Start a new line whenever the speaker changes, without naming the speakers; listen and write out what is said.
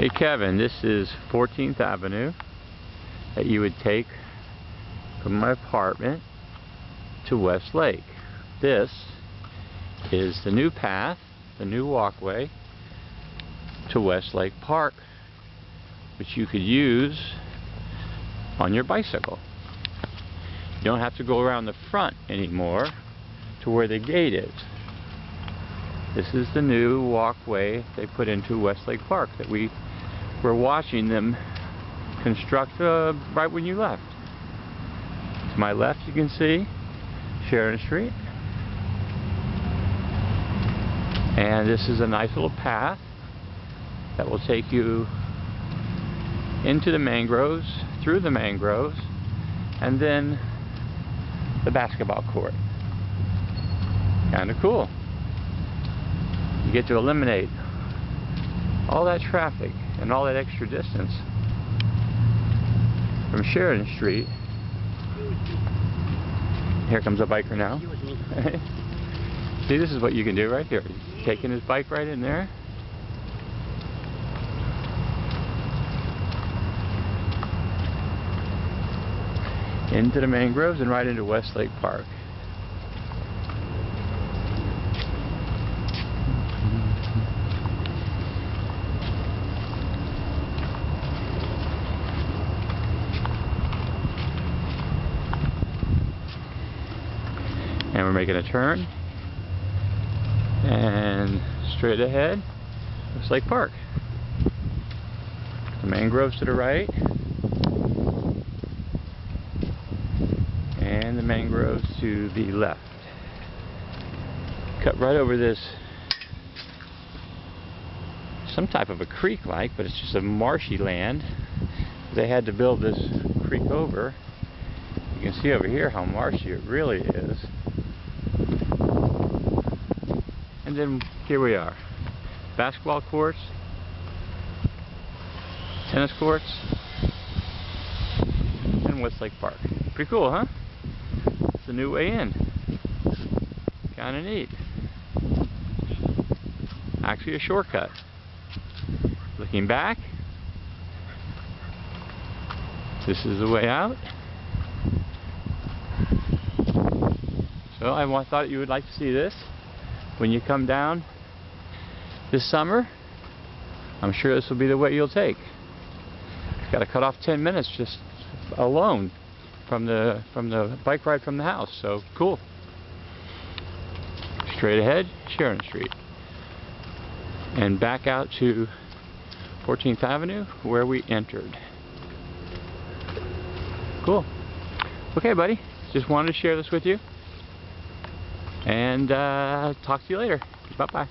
Hey Kevin, this is 14th Avenue that you would take from my apartment to Westlake. This is the new path, the new walkway to Westlake Park, which you could use on your bicycle. You don't have to go around the front anymore to where the gate is. This is the new walkway they put into Westlake Park that we were watching them construct right when you left. To my left you can see Sharon Street, and this is a nice little path that will take you into the mangroves, through the mangroves, and then the basketball court. Kinda cool. You get to eliminate all that traffic and all that extra distance from Sheridan Street. Here comes a biker now. See, this is what you can do right here. He's taking his bike right in there. Into the mangroves and right into Westlake Park. And we're making a turn, and straight ahead, Westlake Park. The mangroves to the right, and the mangroves to the left. Cut right over this, some type of a creek-like, but it's just a marshy land. They had to build this creek over. You can see over here how marshy it really is. And then here we are. Basketball courts, tennis courts, and Westlake Park. Pretty cool, huh? It's a new way in. Kinda neat. Actually a shortcut. Looking back, this is the way out. So I thought you would like to see this when you come down this summer. I'm sure this will be the way you'll take. Got to cut off 10 minutes just alone from the bike ride from the house. So cool. Straight ahead, Sharon Street, and back out to 14th Avenue where we entered. Cool. Okay, buddy. Just wanted to share this with you. And talk to you later. Bye-bye.